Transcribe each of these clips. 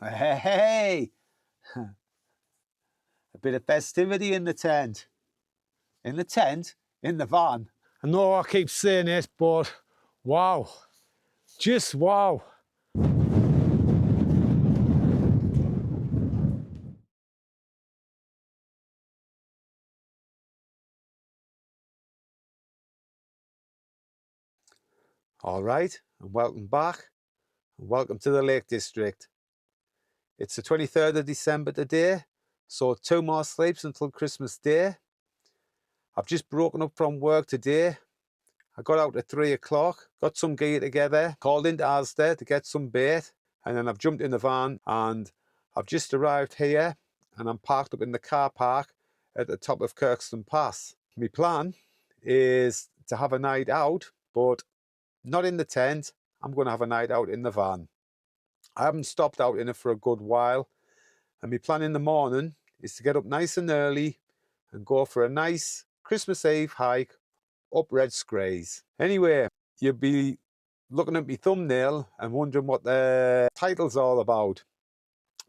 Hey, a bit of festivity in the tent. In the tent? In the van. I know I keep saying it, but wow. Just wow. All right, and welcome back, and welcome to the Lake District. It's the 23rd of December today, so 2 more sleeps until Christmas Day. I've just broken up from work today. I got out at 3 o'clock, got some gear together, called into Asda to get some bait, and then I've jumped in the van and I've just arrived here and I'm parked up in the car park at the top of Kirkston Pass. My plan is to have a night out, but not in the tent. I'm going to have a night out in the van. I haven't stopped out in it for a good while, and my plan in the morning is to get up nice and early and go for a nice Christmas Eve hike up Red Scraes. Anyway, you'll be looking at my thumbnail and wondering what the title's all about.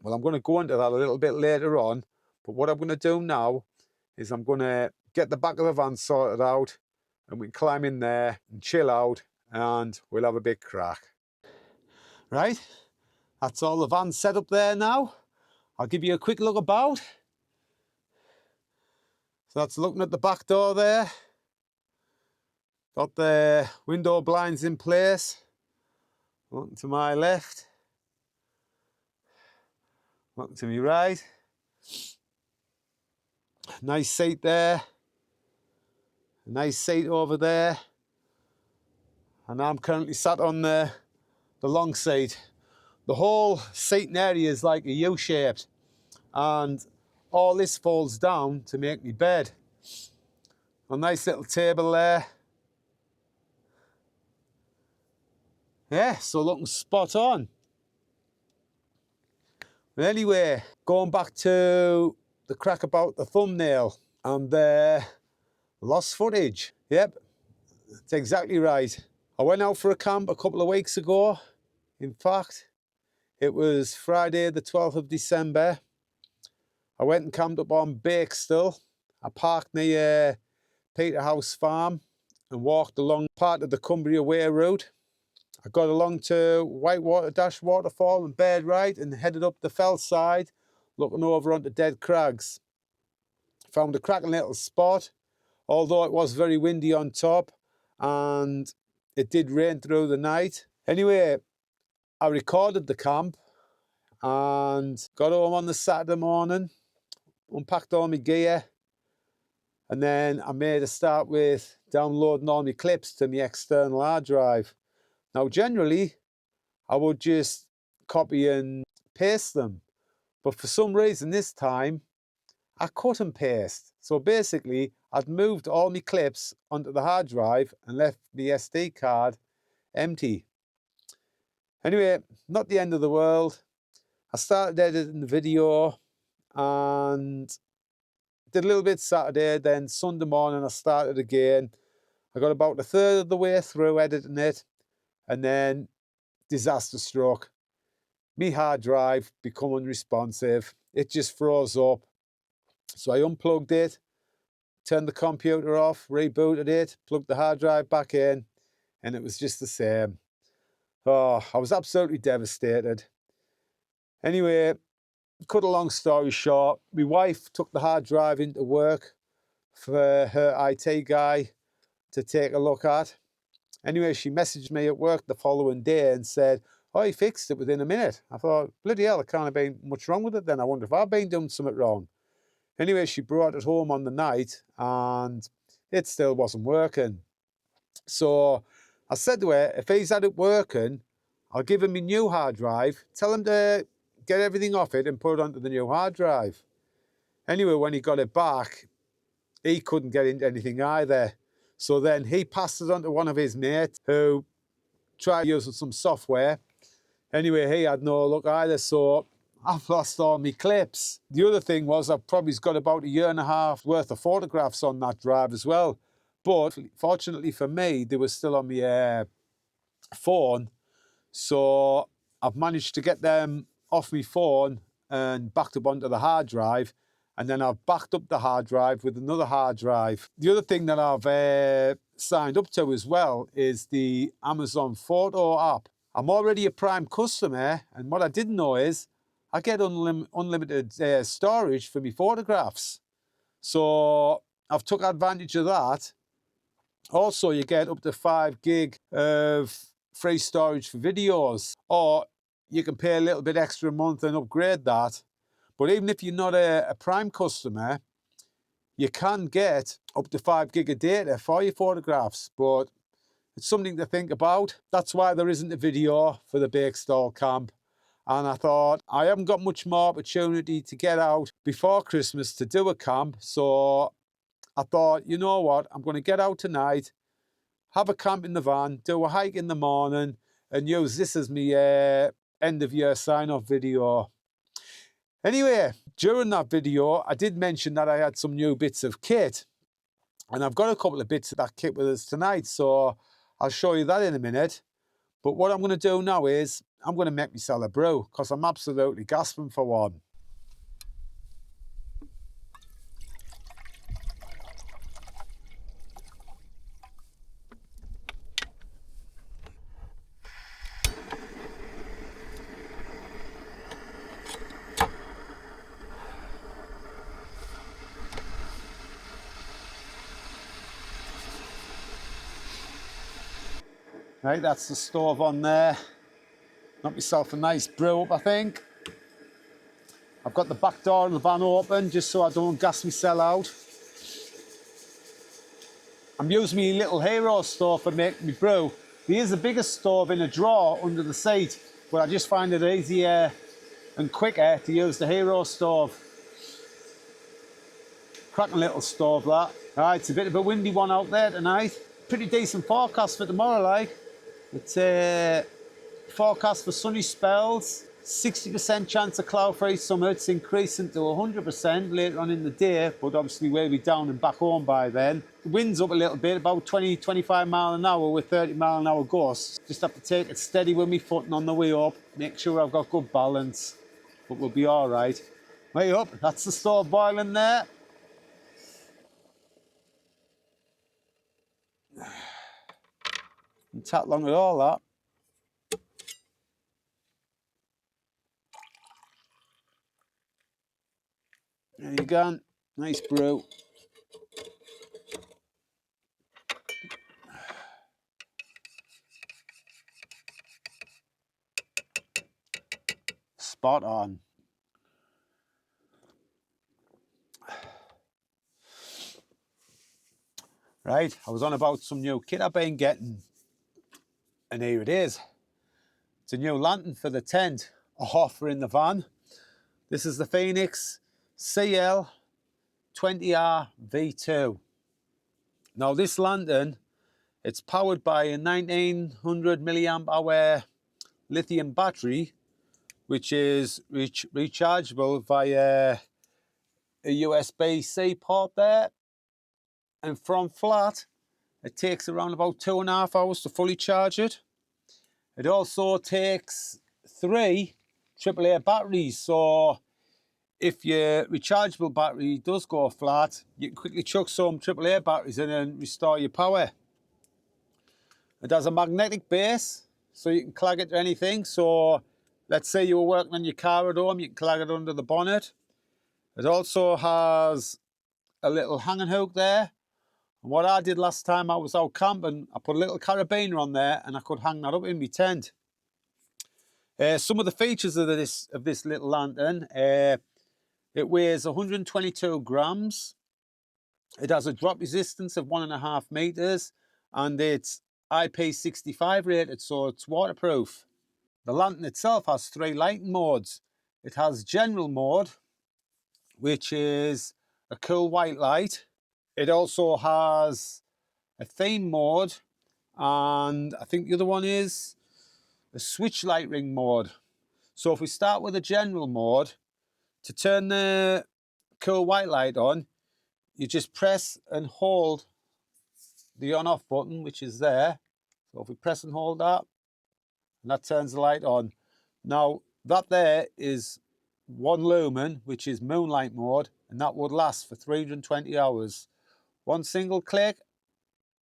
Well, I'm going to go into that a little bit later on, but what I'm going to do now is I'm going to get the back of the van sorted out and we can climb in there and chill out and we'll have a big crack. Right, that's all the van set up there now. I'll give you a quick look about. So that's looking at the back door there. Got the window blinds in place. Looking to my left. Looking to my right. Nice seat there. A nice seat over there. And I'm currently sat on the long seat. The whole seating area is like a U-shaped. And all this folds down to make me bed. A nice little table there. Yeah, so looking spot on. But anyway, going back to the crack about the thumbnail and the lost footage. Yep, that's exactly right. I went out for a camp a couple of weeks ago. In fact, it was Friday the 12th of December. I went and camped up on Bakestall. I parked near Peter House Farm and walked along part of the Cumbria Way route. I got along to Whitewater Dash Waterfall and Baird Ride and headed up the fell side, looking over onto Dead Crags. Found a cracking little spot, although it was very windy on top and it did rain through the night. Anyway, I recorded the camp and got home on the Saturday morning, unpacked all my gear, and then I made a start with downloading all my clips to my external hard drive. Now, generally, I would just copy and paste them. But for some reason this time, I cut and paste. So basically, I'd moved all my clips onto the hard drive and left the SD card empty. Anyway, not the end of the world. I started editing the video and did a little bit Saturday. Then Sunday morning, I started again. I got about a third of the way through editing it. And then disaster struck. Me hard drive become unresponsive. It just froze up. So I unplugged it, turned the computer off, rebooted it, plugged the hard drive back in, and it was just the same. Oh, I was absolutely devastated. Anyway, cut a long story short, my wife took the hard drive into work for her IT guy to take a look at. Anyway, she messaged me at work the following day and said, oh, he fixed it within a minute. I thought, bloody hell, there can't have been much wrong with it then. I wonder if I've been doing something wrong. Anyway, she brought it home on the night and it still wasn't working. So I said to her, if he's had it working, I'll give him my new hard drive, tell him to get everything off it and put it onto the new hard drive. Anyway, when he got it back, he couldn't get into anything either. So then he passed it on to one of his mates who tried using some software. Anyway, he had no luck either, so I've lost all my clips. The other thing was I've probably got about 1.5 years worth of photographs on that drive as well. But fortunately for me, they were still on my phone. So I've managed to get them off my phone and backed up onto the hard drive, and then I've backed up the hard drive with another hard drive. The other thing that I've signed up to as well is the Amazon Photo app. I'm already a Prime customer, and what I didn't know is I get unlimited storage for my photographs. So I've took advantage of that. Also, you get up to 5 gig of free storage for videos, or you can pay a little bit extra a month and upgrade that. But even if you're not a Prime customer, you can get up to 5 gig of data for your photographs. But it's something to think about. That's why there isn't a video for the Bakestall camp. And I thought, I haven't got much more opportunity to get out before Christmas to do a camp. So I thought, you know what, I'm going to get out tonight, have a camp in the van, do a hike in the morning, and use this as my end of year sign-off video. Anyway, during that video, I did mention that I had some new bits of kit. And I've got a couple of bits of that kit with us tonight, so I'll show you that in a minute. But what I'm going to do now is I'm going to make myself a brew because I'm absolutely gasping for one. Right, that's the stove on there. Knock myself a nice brew up, I think. I've got the back door of the van open just so I don't gas myself out. I'm using my little Hero stove for making my brew. There is a bigger stove in a drawer under the seat, but I just find it easier and quicker to use the Hero stove. Cracking little stove, that. Right, it's a bit of a windy one out there tonight. Pretty decent forecast for tomorrow, like. It's a forecast for sunny spells, 60% chance of cloud-free summits, increasing to 100% later on in the day, but obviously we'll be down and back home by then. The wind's up a little bit, about 20-25 mile an hour with 30 mile an hour gusts. Just have to take it steady with me footing on the way up, make sure I've got good balance, but we'll be all right. Way up, that's the stove boiling there. And tap long at all that. There you go, nice brew. Spot on. Right, I was on about some new kit I've been getting, and here it is. It's a new lantern for the tent, a hoffer in the van. This is the Phoenix CL 20R V2. Now this lantern, it's powered by a 1900 milliamp hour lithium battery, which is rechargeable via a USB-C port there. And from flat, it takes around about 2.5 hours to fully charge it. It also takes 3 AAA batteries, so if your rechargeable battery does go flat, you can quickly chuck some AAA batteries in and restore your power. It has a magnetic base, so you can clag it to anything. So let's say you were working on your car at home, you can clag it under the bonnet. It also has a little hanging hook there. And what I did last time I was out camping, I put a little carabiner on there and I could hang that up in my tent. Some of the features of this little lantern, it weighs 122 grams. It has a drop resistance of 1.5 meters, and it's IP65 rated, so it's waterproof. The lantern itself has 3 lighting modes. It has general mode, which is a cool white light. It also has a theme mode, and I think the other one is a switch light ring mode. So if we start with a general mode, to turn the cool white light on, you just press and hold the on-off button, which is there. So if we press and hold that, and that turns the light on. Now, that there is 1 lumen, which is moonlight mode, and that would last for 320 hours. One single click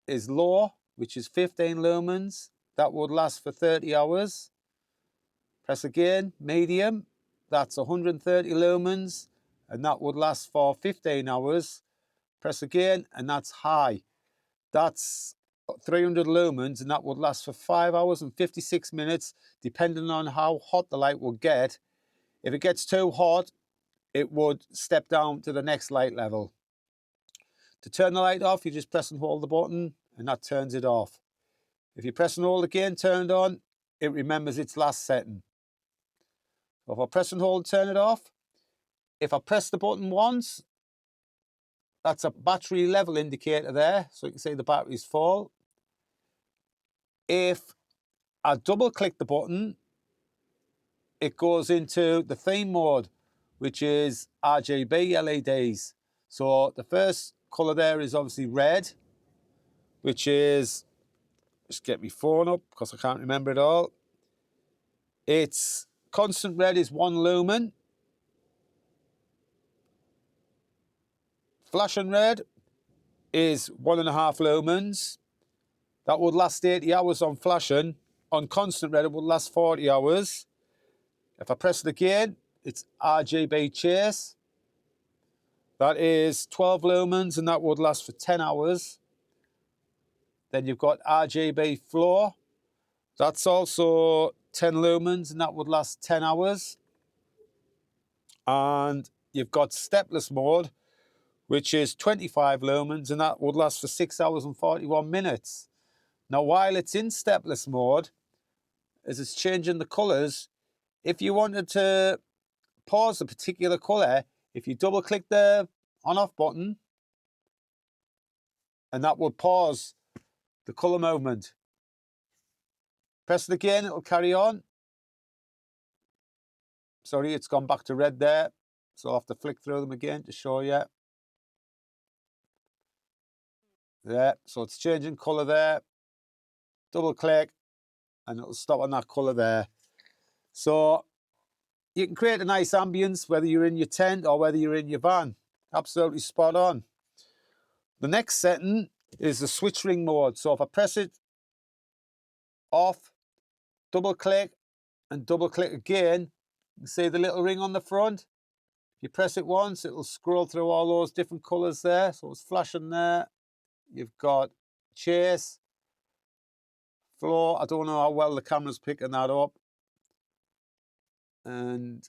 is low, which is 15 lumens. That would last for 30 hours. Press again, medium. That's 130 lumens, and that would last for 15 hours. Press again, and that's high. That's 300 lumens, and that would last for 5 hours and 56 minutes, depending on how hot the light will get. If it gets too hot, it would step down to the next light level. To turn the light off, you just press and hold the button, and that turns it off. If you press and hold again, turned on, it remembers its last setting. So if I press and hold, turn it off. If I press the button once, that's a battery level indicator there, so you can see the battery's full. If I double click the button, it goes into the theme mode, which is RGB LEDs. So the first colour there is obviously red, which is, just get my phone up because I can't remember it all. It's constant red is 1 lumen. Flashing red is 1.5 lumens. That would last 80 hours on flashing. On constant red, it would last 40 hours. If I press it again, it's RGB chase. That is 12 lumens, and that would last for 10 hours. Then you've got RGB flow. That's also 10 lumens, and that would last 10 hours. And you've got stepless mode, which is 25 lumens, and that would last for 6 hours and 41 minutes. Now, while it's in stepless mode, as it's changing the colours, if you wanted to pause a particular colour, if you double click the on-off button, and that would pause the colour movement. Press it again, it'll carry on. Sorry, it's gone back to red there, so I'll have to flick through them again to show you. There, so it's changing colour there. Double click, and it'll stop on that colour there. So you can create a nice ambience, whether you're in your tent or whether you're in your van. Absolutely spot on. The next setting is the switch ring mode. So if I press it off, double click, and double click again, you can see the little ring on the front. If you press it once, it'll scroll through all those different colours there. So it's flashing there. You've got chase, flow. I don't know how well the camera's picking that up. And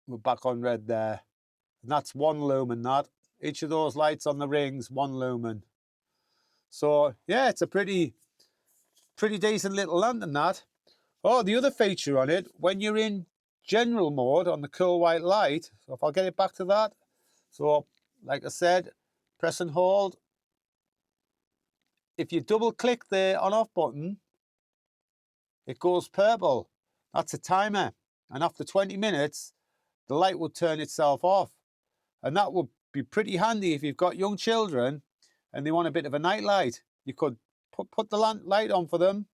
we're back on red there. And that's 1 lumen, that. Each of those lights on the rings, 1 lumen. So, yeah, it's a pretty decent little lantern, that. Oh, the other feature on it, when you're in general mode on the cool white light, so if I'll get it back to that. So, like I said, press and hold. If you double click the on-off button, it goes purple. That's a timer. And after 20 minutes, the light will turn itself off. And that would be pretty handy if you've got young children and they want a bit of a night light. You could put the light on for them,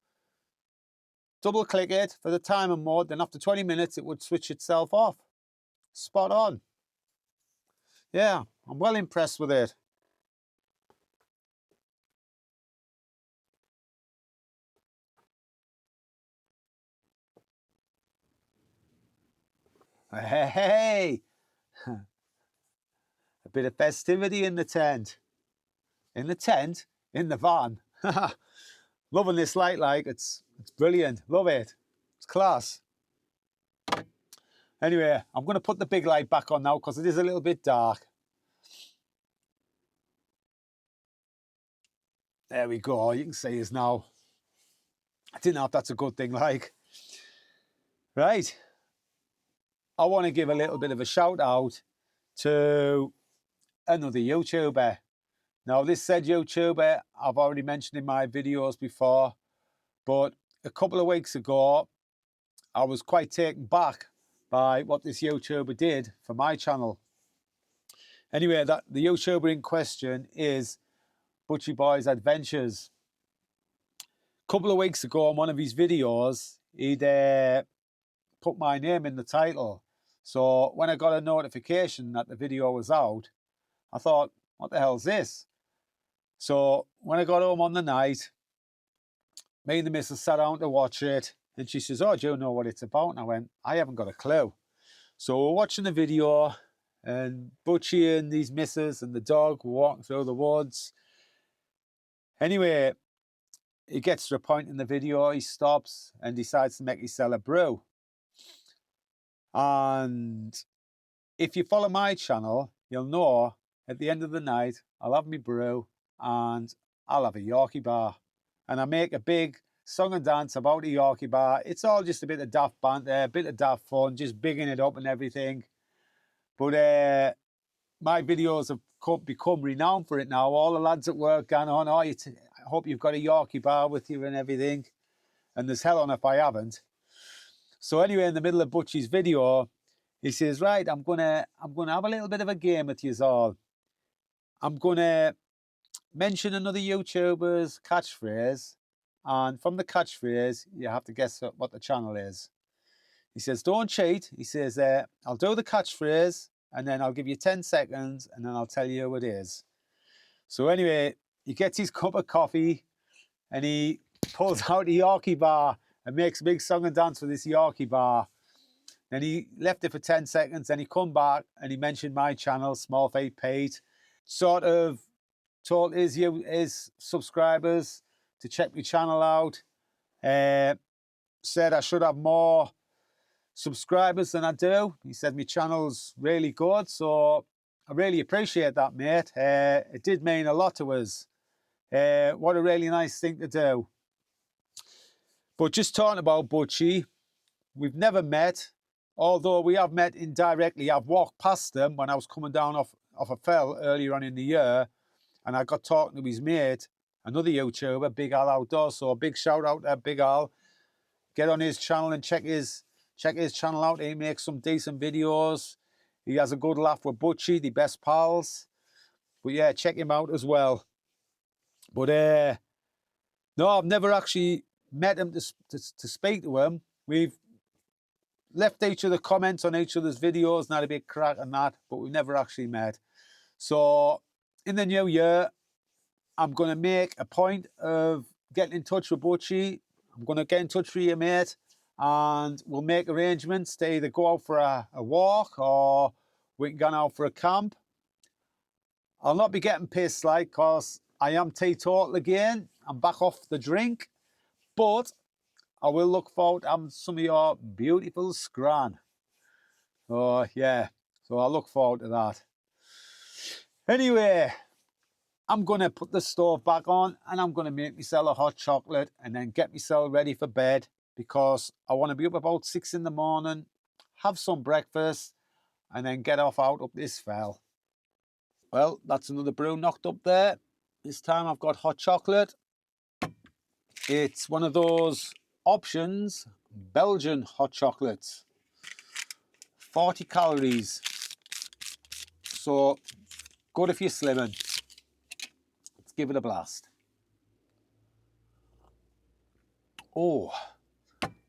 double click it for the timer mode, then after 20 minutes, it would switch itself off. Spot on. Yeah, I'm well impressed with it. Hey, a bit of festivity in the tent. In the tent, in the van. Loving this light, like it's brilliant. Love it. It's class. Anyway, I'm going to put the big light back on now because it is a little bit dark. There we go. You can see us now. I don't know if that's a good thing, like. Right. I want to give a little bit of a shout out to another YouTuber. Now, this said YouTuber, I've already mentioned in my videos before, but a couple of weeks ago, I was quite taken back by what this YouTuber did for my channel. Anyway, the YouTuber in question is Butchie Boy's Adventures. A couple of weeks ago on one of his videos, he'd put my name in the title. So when I got a notification that the video was out, I thought, what the hell's this? So when I got home on the night, me and the missus sat down to watch it, and she says, oh, do you know what it's about? And I went, I haven't got a clue. So we're watching the video, and Butchie and these missus and the dog were walking through the woods. Anyway, he gets to a point in the video, he stops and decides to make himself a brew. And if you follow my channel, you'll know at the end of the night, I'll have my brew and I'll have a Yorkie bar. And I make a big song and dance about a Yorkie bar. It's all just a bit of daft banter, a bit of daft fun, just bigging it up and everything. But my videos have become renowned for it now. All the lads at work going on, oh, I hope you've got a Yorkie bar with you and everything. And there's hell on if I haven't. So anyway, in the middle of Butchie's video, he says, right, I'm gonna have a little bit of a game with you all. I'm gonna mention another YouTuber's catchphrase, and from the catchphrase, you have to guess what the channel is. He says, don't cheat. He says, I'll do the catchphrase, and then I'll give you 10 seconds, and then I'll tell you who it is. So anyway, he gets his cup of coffee, and he pulls out the Yorkie bar and makes a big song and dance with this Yorkie bar. Then he left it for 10 seconds, then he come back and he mentioned my channel, Small Fate Pete. Sort of told his subscribers to check my channel out. Said I should have more subscribers than I do. He said my channel's really good, so I really appreciate that, mate. It did mean a lot to us. What a really nice thing to do. But just talking about Butchie, we've never met, although we have met indirectly. I've walked past him when I was coming down off a fell earlier on in the year, and I got talking to his mate, another YouTuber, Big Al Outdoors. So a big shout out to Big Al. Get on his channel and check his channel out. He makes some decent videos. He has a good laugh with Butchie, the best pals. But yeah, check him out as well. But no, I've never actually met him to speak to him. We've left each other comments on each other's videos and had a bit crack and that, but we've never actually met. So in the new year, I'm going to make a point of getting in touch with Butchie. I'm going to get in touch with you, mate, and we'll make arrangements to either go out for a walk or we can go out for a camp. I'll not be getting pissed, like, because I am teetotal again. I'm back off the drink, but I will look forward to having some of your beautiful scran. Oh, yeah. So I look forward to that. Anyway, I'm going to put the stove back on and I'm going to make myself a hot chocolate and then get myself ready for bed because I want to be up about 6 in the morning, have some breakfast, and then get off out up this fell. Well, that's another brew knocked up there. This time I've got hot chocolate. It's one of those options, Belgian hot chocolates. 40 calories. So good if you're slimming. Let's give it a blast. Oh,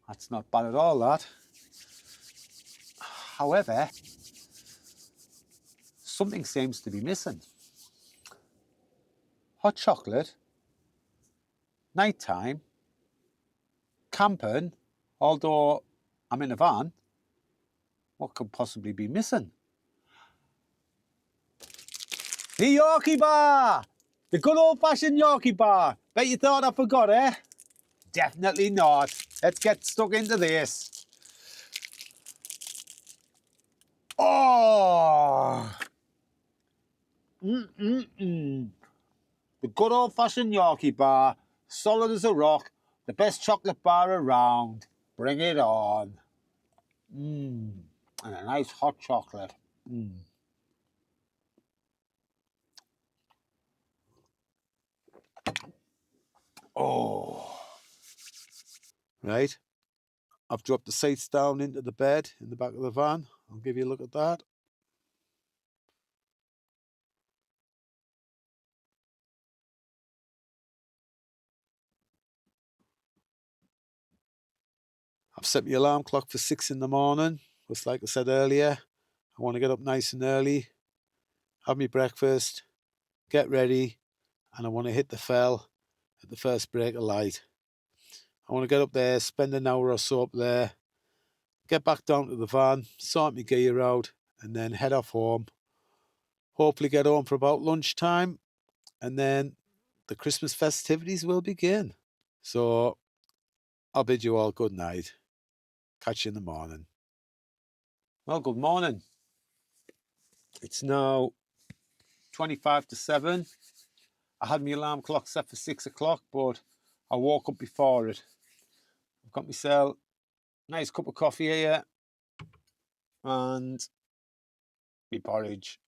that's not bad at all, that. However, something seems to be missing. Hot chocolate, nighttime, camping, although I'm in a van, what could possibly be missing? The Yorkie bar! The good old-fashioned Yorkie bar. Bet you thought I forgot, eh? Definitely not. Let's get stuck into this. Oh! The good old-fashioned Yorkie bar, solid as a rock, the best chocolate bar around. Bring it on. And a nice hot chocolate. Oh. Right. I've dropped the seats down into the bed in the back of the van. I'll give you a look at that. I've set my alarm clock for 6 in the morning. Just like I said earlier, I want to get up nice and early, have my breakfast, get ready, and I want to hit the fell at the first break of light. I want to get up there, spend an hour or so up there, get back down to the van, sort my gear out, and then head off home. Hopefully get home for about lunchtime, and then the Christmas festivities will begin. So I'll bid you all good night. Catch you in the morning. Well, good morning. It's now 25 to 7. I had my alarm clock set for 6 o'clock, but I woke up before it. I've got myself a nice cup of coffee here and my porridge.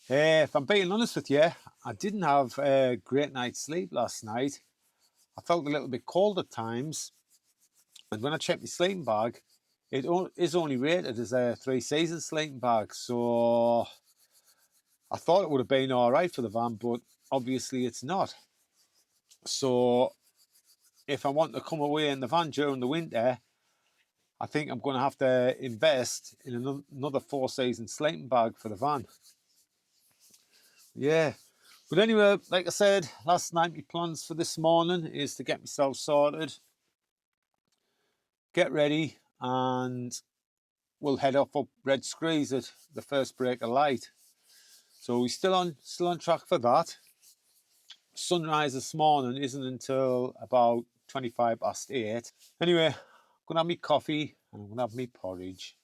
If I'm being honest with you, I didn't have a great night's sleep last night. I felt a little bit cold at times, and when I checked my sleeping bag, it is only rated as a 3-season sleeping bag, so I thought it would have been all right for the van, but obviously it's not. So if I want to come away in the van during the winter, I think I'm going to have to invest in another 4-season sleeping bag for the van. Yeah. But anyway, like I said, last night my plans for this morning is to get myself sorted, get ready, and we'll head off up Red Screes at the first break of light. So we're still on track for that. Sunrise this morning isn't until about 25 past 8. Anyway, I'm going to have my coffee and I'm going to have my porridge.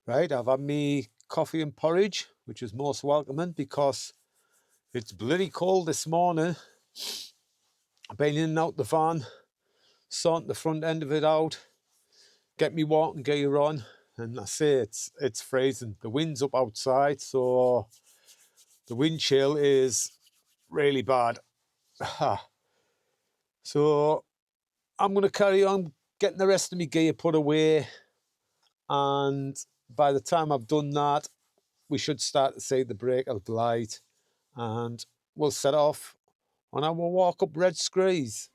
Right, I've had me coffee and porridge, which is most welcoming because it's bloody cold this morning. I've been in and out the van, sorting the front end of it out, get me walking gear on, and I say it's freezing. The wind's up outside, so the wind chill is really bad. So I'm going to carry on getting the rest of my gear put away, and by the time I've done that, we should start to see the break of light, and we'll set off on our walk up Red Screes.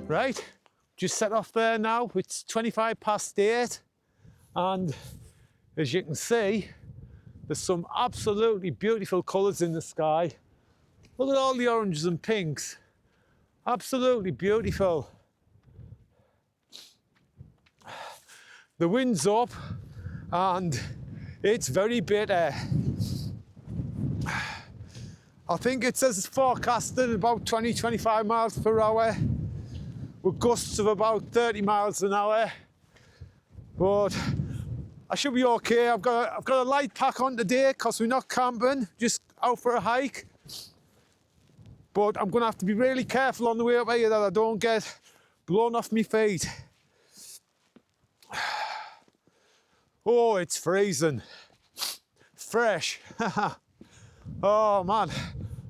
Right, just set off there now. It's 25 past 8, and as you can see, there's some absolutely beautiful colours in the sky. Look at all the oranges and pinks. Absolutely beautiful. The wind's up and it's very bitter. I think it says it's forecasted about 20-25 miles per hour with gusts of about 30 miles an hour. But I should be okay. I've got a light pack on today because we're not camping, just out for a hike. But I'm going to have to be really careful on the way up here that I don't get blown off my feet. Oh, it's freezing. Fresh. Oh man,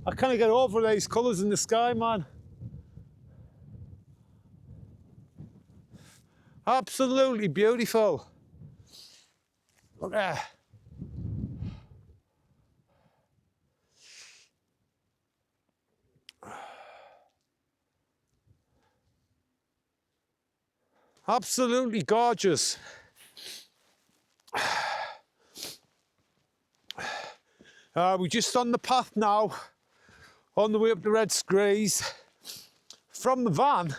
I can't get over these colours in the sky, man. Absolutely beautiful. Look there. Absolutely gorgeous. We're just on the path now, on the way up the Red Screes. From the van,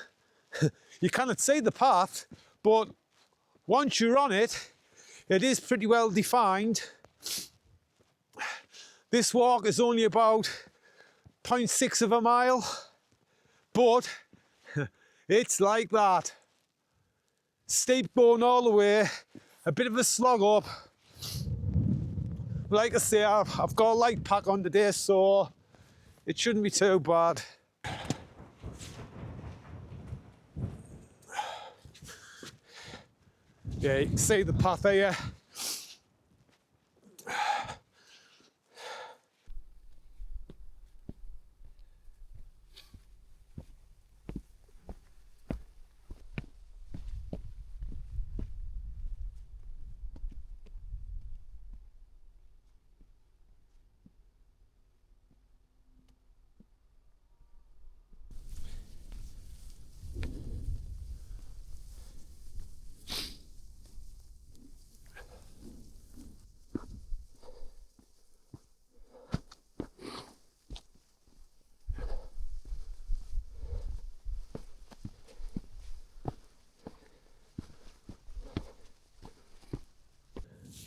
you cannot see the path, but once you're on it, it is pretty well defined. This walk is only about 0.6 of a mile, but it's like that. Steep going all the way, a bit of a slog up. Like I say, I've got a light pack on today, so it shouldn't be too bad. Yeah, you can see the path here.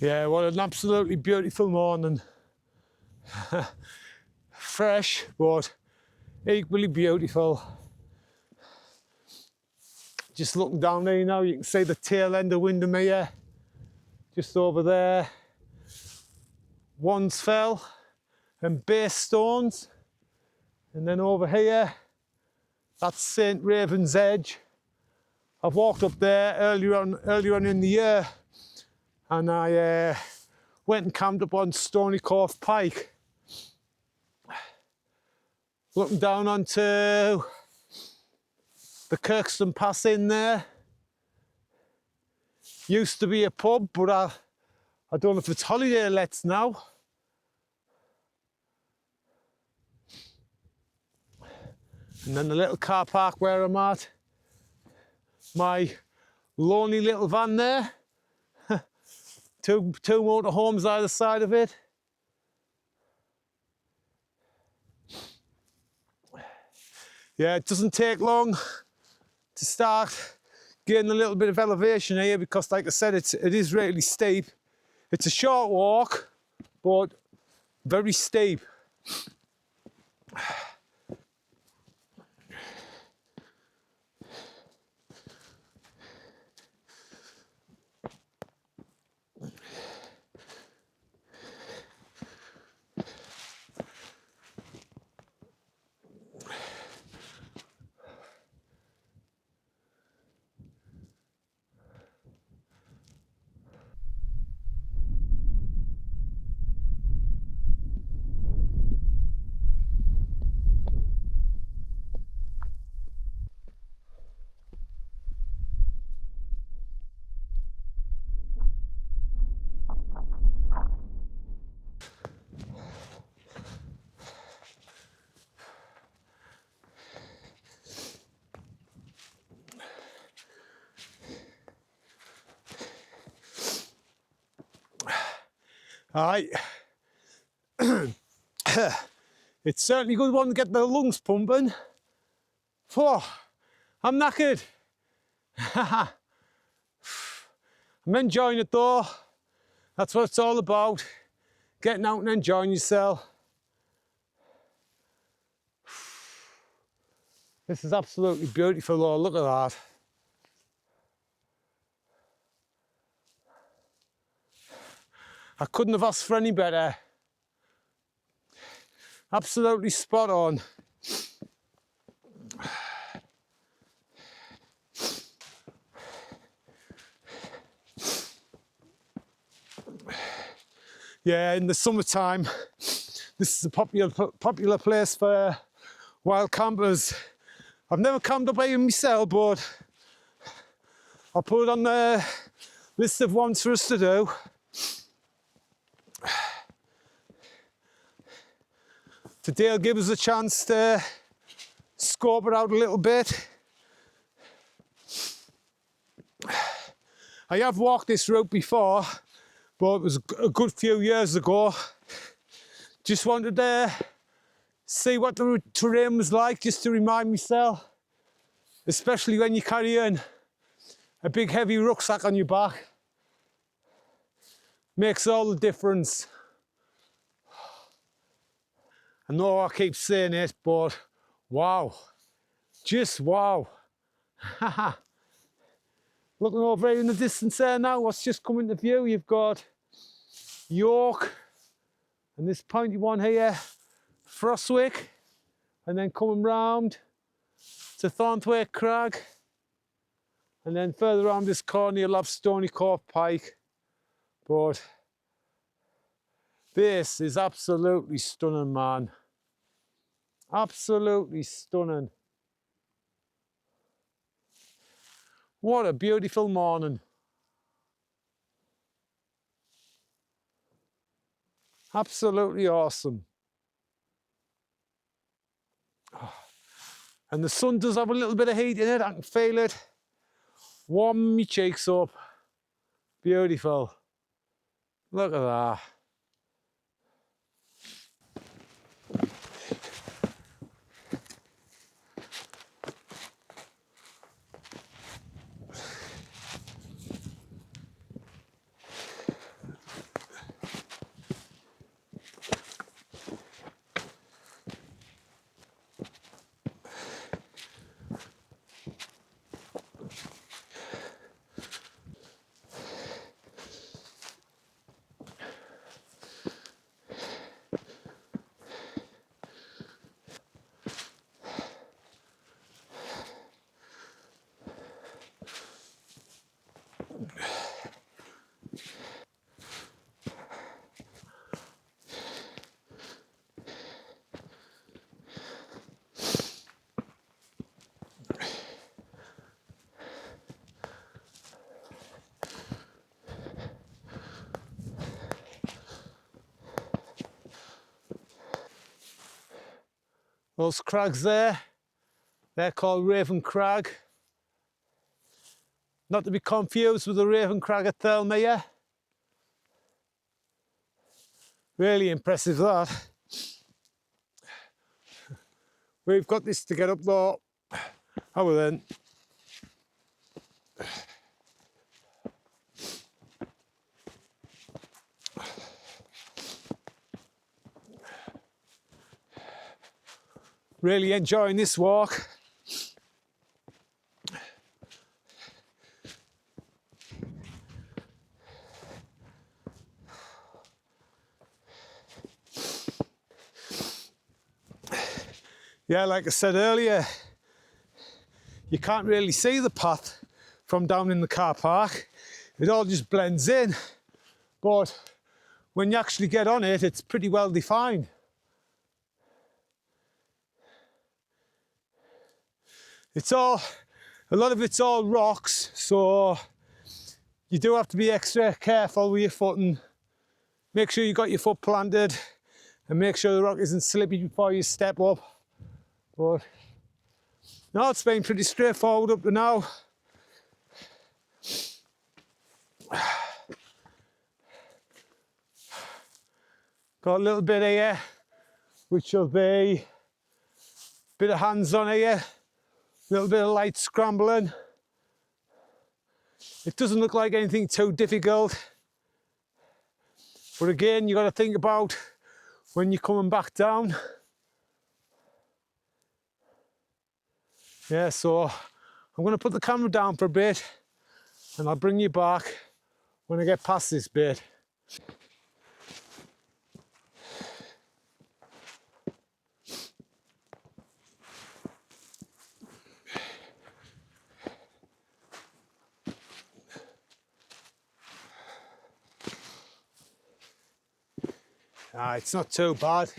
Yeah, what an absolutely beautiful morning. Fresh, but equally beautiful. Just looking down there now, you can see the tail end of Windermere, just over there. Wansfell and Bakestones. And then over here, that's St. Raven's Edge. I've walked up there earlier on in the year, and I went and camped up on Stony Cove Pike. Looking down onto the Kirkston Pass in there. Used to be a pub, but I don't know if it's holiday lets now. And then the little car park where I'm at. My lonely little van there. Two motorhomes either side of it. Yeah, it doesn't take long to start getting a little bit of elevation here because, like I said, it is really steep. It's a short walk, but very steep. All right. It's certainly a good one to get the lungs pumping. Oh, I'm knackered. I'm enjoying it though. That's what it's all about. Getting out and enjoying yourself. This is absolutely beautiful though, look at that. I couldn't have asked for any better. Absolutely spot on. Yeah, in the summertime, this is a popular place for wild campers. I've never camped up here myself, but I'll put it on the list of ones for us to do. Today will give us a chance to scope it out a little bit. I have walked this route before, but it was a good few years ago. Just wanted to see what the terrain was like, just to remind myself, especially when you're carrying a big heavy rucksack on your back. Makes all the difference. I know I keep saying it, but wow, just wow. Looking over here in the distance there now, what's just come into view, you've got York, and this pointy one here, Frostwick, and then coming round to Thornthwaite Crag, and then further around this corner you'll have Stony Cove Pike. But this is absolutely stunning, man. Absolutely stunning. What a beautiful morning. Absolutely awesome. And the sun does have a little bit of heat in it, I can feel it. Warm my cheeks up. Beautiful. Look at that. Those crags there, they're called Raven Crag. Not to be confused with the Raven Crag at Thirlmere. Really impressive that. We've got this to get up though. How well then? Really enjoying this walk. Yeah, like I said earlier, you can't really see the path from down in the car park. It all just blends in. But when you actually get on it, it's pretty well defined. A lot of it's all rocks, so you do have to be extra careful with your footing. Make sure you got your foot planted and make sure the rock isn't slippy before you step up. But no, it's been pretty straightforward up to now. Got a little bit here, which will be a bit of hands-on here, a little bit of light scrambling. It doesn't look like anything too difficult. But again, you got to think about when you're coming back down. Yeah, so I'm going to put the camera down for a bit and I'll bring you back when I get past this bit. It's not too bad.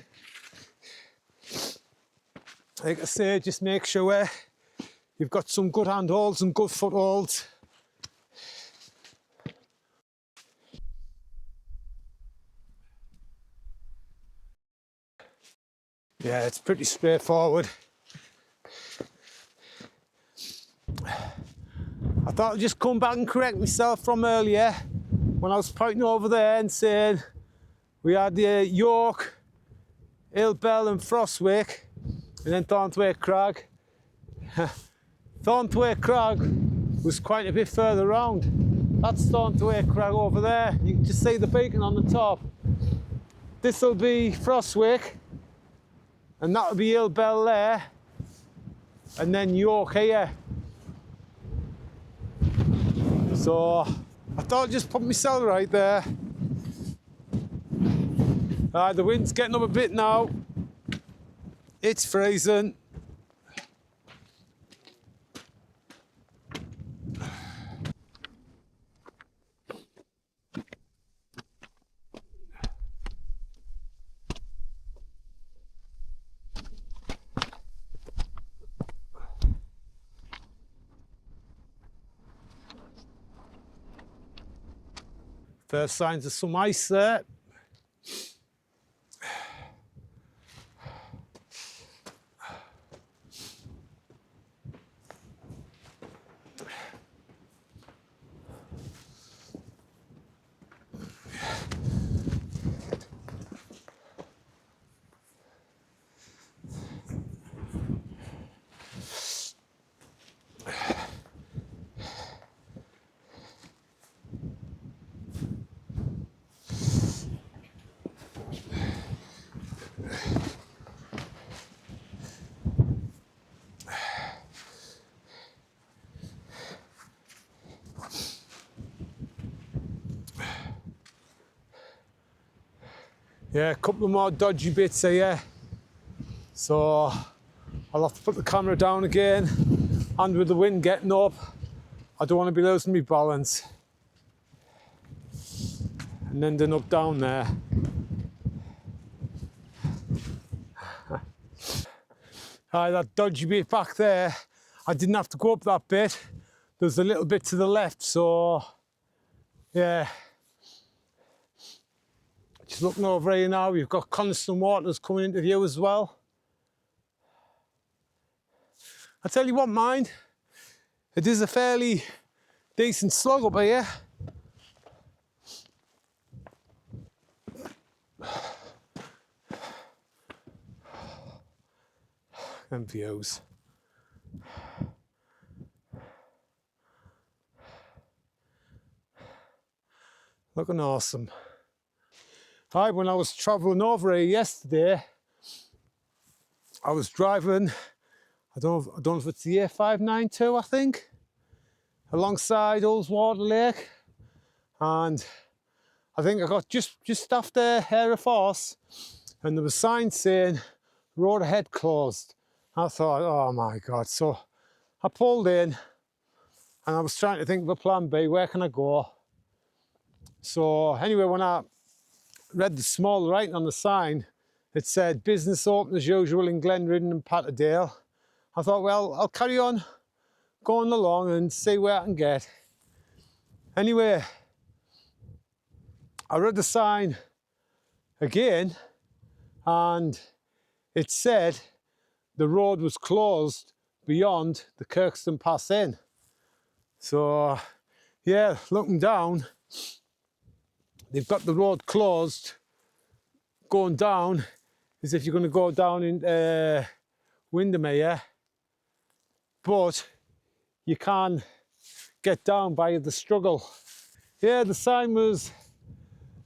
Like I say, just make sure you've got some good handholds and good footholds. Yeah, it's pretty straightforward. I thought I'd just come back and correct myself from earlier when I was pointing over there and saying we had the York, Ilbell and Frostwick, and then Thornthwaite Crag. Thornthwaite Crag was quite a bit further round. That's Thornthwaite Crag over there. You can just see the beacon on the top. This will be Frostwick, and that will be Ilbell there, and then York here. So I thought I'd just put myself right there. The wind's getting up a bit now. It's freezing. First signs of some ice there. Yeah, a couple of more dodgy bits here. So I'll have to put the camera down again. And with the wind getting up, I don't want to be losing my balance. And ending up down there. That dodgy bit back there, I didn't have to go up that bit. There's a little bit to the left, so yeah. Just looking over here now, you've got Coniston Waters coming into view as well. I tell you what, mind, it is a fairly decent slog up here. And views. Looking awesome. When I was travelling over here yesterday, I was driving, I don't know if it's the A592, I think, alongside Ullswater Lake, and I think I got just after Hereford, and there was signs saying road ahead closed. I thought, oh my God. So I pulled in and I was trying to think of a plan B, where can I go? So anyway, when I read the small writing on the sign, it said business open as usual in Glenridden and Patterdale. I thought, well, I'll carry on going along and see where I can get. Anyway, I read the sign again and it said the road was closed beyond the Kirkston Pass Inn. So yeah, looking down, they've got the road closed going down as if you're going to go down in Windermere, but you can get down by the struggle. Yeah, the sign was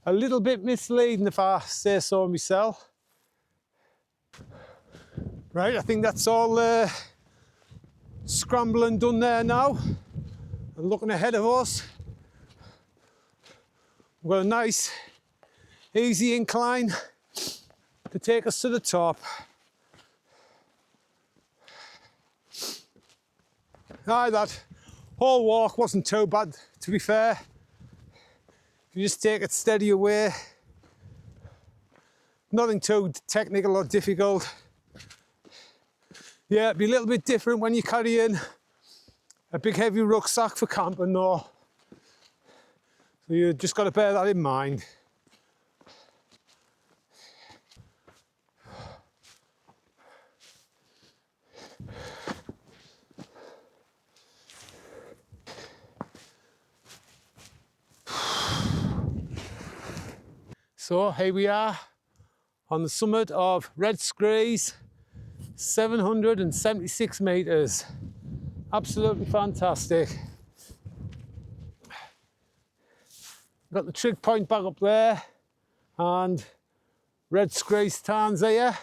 a little bit misleading, if I say so myself. Right, I think that's all scrambling done there now. And looking ahead of us, we've got a nice, easy incline to take us to the top. That whole walk wasn't too bad, to be fair. If you just take it steady away, nothing too technical or difficult. Yeah, it'd be a little bit different when you're carrying a big heavy rucksack for camping though. So you just got to bear that in mind. So here we are on the summit of Red Screes, 776 metres. Absolutely fantastic. Got the trig point back up there and Red Screes Tarns here.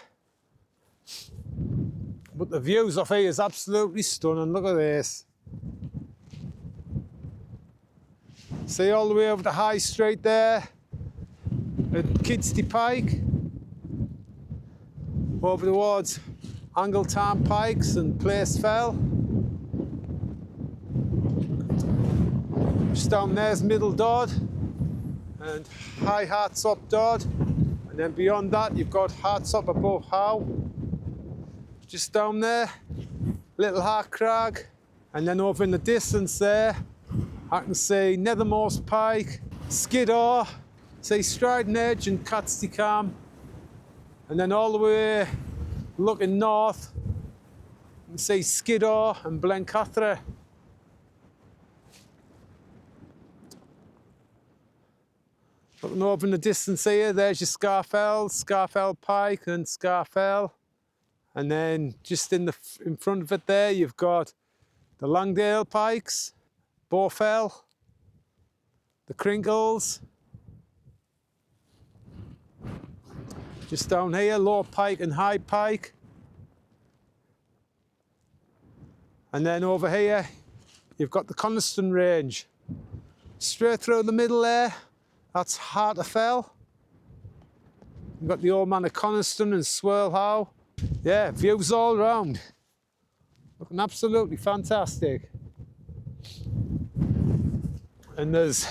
But the views off here is absolutely stunning. Look at this. See all the way over the High Street there at Kidsty Pike, over towards Angletown Pikes and Placefell. Just down there's Middle Dod and High Hartsop Dod, and then beyond that you've got Hartsop above Howe. Just down there, Little Hart Crag, and then over in the distance there I can see Nethermost Pike, Skiddaw, see Striding Edge and Catstey Cam, and then all the way looking north you can see Skiddaw and Blencathra. Looking over in the distance here, there's your Scarfell Pike and Scarfell. And then just in front of it there, you've got the Langdale Pikes, Bowfell, the Crinkles. Just down here, Low Pike and High Pike. And then over here, you've got the Coniston Range. Straight through the middle there, that's Harterfell. You've got the Old Man of Coniston and Swirlhow. Yeah, views all round. Looking absolutely fantastic. And there's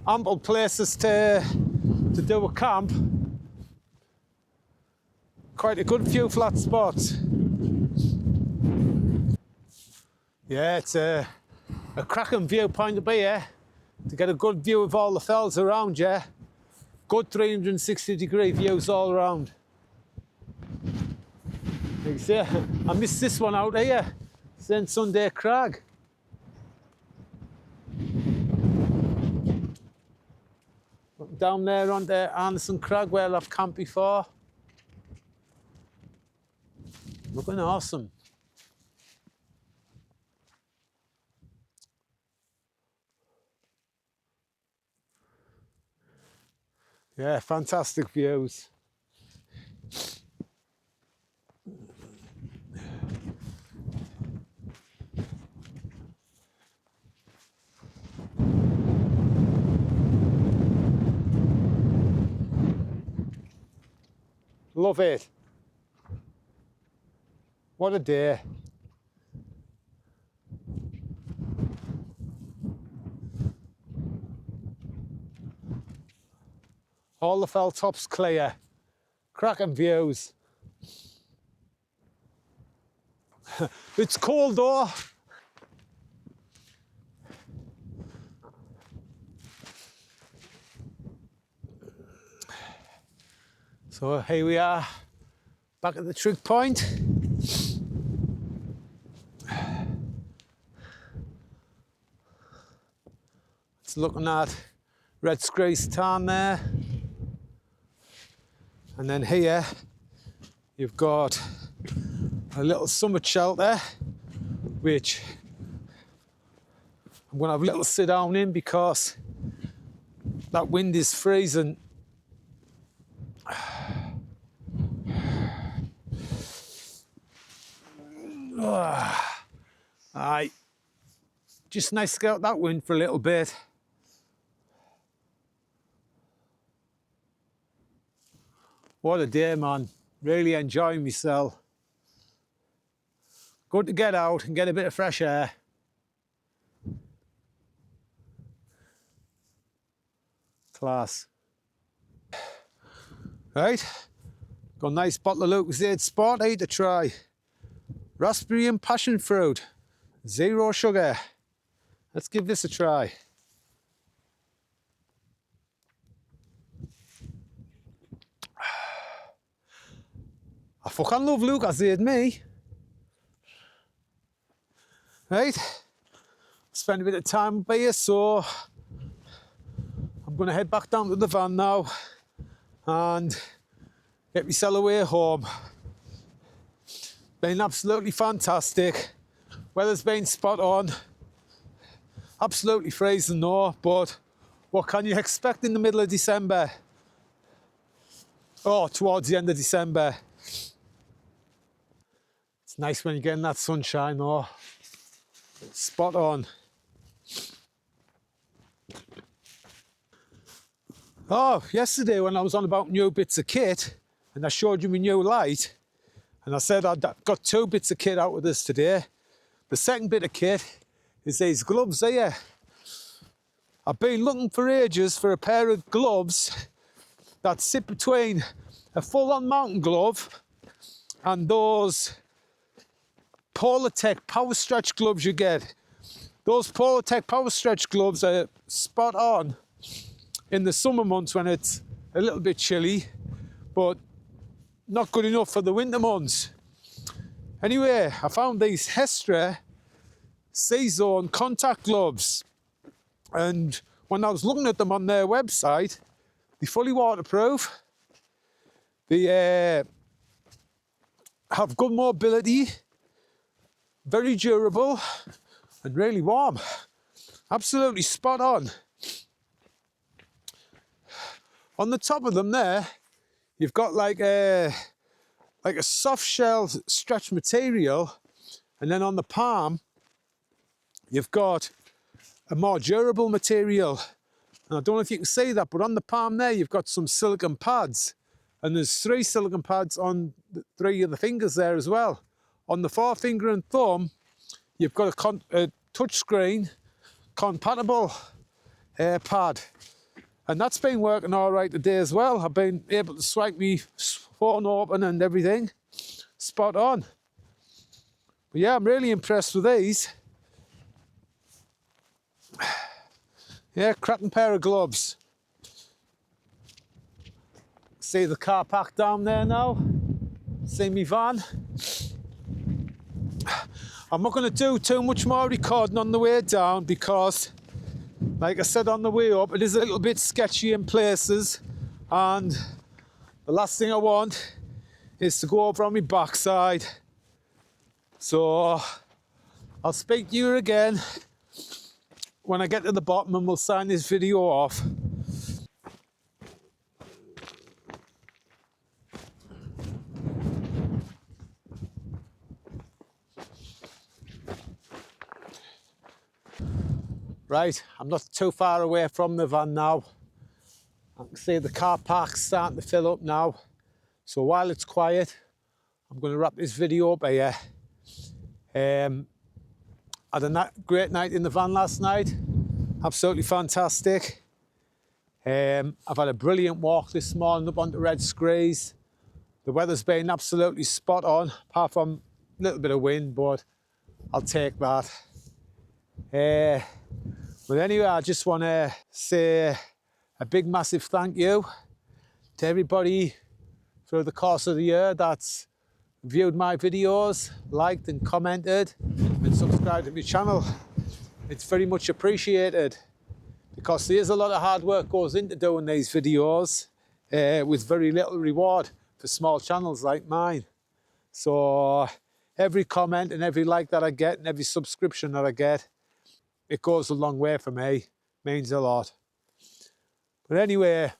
ample places to do a camp. Quite a good few flat spots. Yeah, it's a cracking viewpoint to be here. To get a good view of all the fells around you. Good 360-degree views all around. You can see, I missed this one out here. St Sunday Crag. Look down there on the Anderson Crag where I've camped before. Looking awesome. Yeah, fantastic views. Love it. What a day. All the fell tops clear. Cracking views. It's cold though. So here we are, back at the trig point. It's looking at Red Screes Tarn there. And then here, you've got a little summit shelter, which I'm going to have a little sit down in because that wind is freezing. Aye, just nice to get out that wind for a little bit. What a day, man. Really enjoying myself. Good to get out and get a bit of fresh air. Class. Right, got a nice bottle of Lucozade Sport to try. Raspberry and passion fruit, 0 sugar. Let's give this a try. I fucking love Lucozade, me. Right, spend a bit of time up here, so I'm I'm going to head back down to the van now and get myself away home. Been absolutely fantastic. Weather's been spot on. Absolutely freezing though, but what can you expect in the middle of December? Oh, towards the end of December. It's nice when you're getting that sunshine though. Spot on. Oh, yesterday when I was on about new bits of kit and I showed you my new light and I said I'd got 2 bits of kit out of this today. The second bit of kit is these gloves here. I've been looking for ages for a pair of gloves that sit between a full-on mountain glove and those Polartec Power Stretch gloves you get. Those Polartec Power Stretch gloves are spot on in the summer months when it's a little bit chilly, but not good enough for the winter months. Anyway, I found these Hestra C-Zone contact gloves, and when I was looking at them on their website, they're fully waterproof. They have good mobility, very durable, and really warm. Absolutely spot on. On the top of them there, you've got like a soft shell stretch material, and then on the palm, you've got a more durable material. And I don't know if you can see that, but on the palm there, you've got some silicone pads. And there's 3 silicone pads on 3 of the fingers there as well. On the forefinger and thumb, you've got a touchscreen compatible pad. And that's been working all right today as well. I've been able to swipe my phone open and everything. Spot on. But yeah, I'm really impressed with these. Yeah, cracking pair of gloves. See the car parked down there now. See me van. I'm not going to do too much more recording on the way down because, like I said on the way up, it is a little bit sketchy in places, and the last thing I want is to go over on my backside. So I'll speak to you again when I get to the bottom and we'll sign this video off. Right, I'm not too far away from the van now. I can see the car park's starting to fill up now. So while it's quiet, I'm going to wrap this video up here. Had a great night in the van last night. Absolutely fantastic. I've had a brilliant walk this morning up onto Red Screes. The weather's been absolutely spot on, apart from a little bit of wind, but I'll take that. But anyway, I just want to say a big massive thank you to everybody through the course of the year that's viewed my videos, liked and commented and subscribed to my channel. It's very much appreciated because there's a lot of hard work goes into doing these videos with very little reward for small channels like mine. So every comment and every like that I get and every subscription that I get, it goes a long way for me, means a lot. But anyway,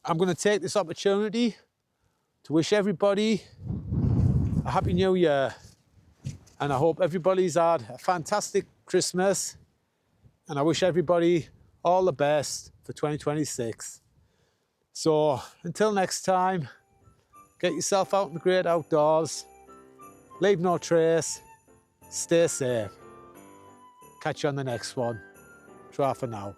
I'm going to take this opportunity to wish everybody a Happy New Year. And I hope everybody's had a fantastic Christmas. And I wish everybody all the best for 2026. So until next time, get yourself out in the great outdoors. Leave no trace. Stay safe. Catch you on the next one. Try for now.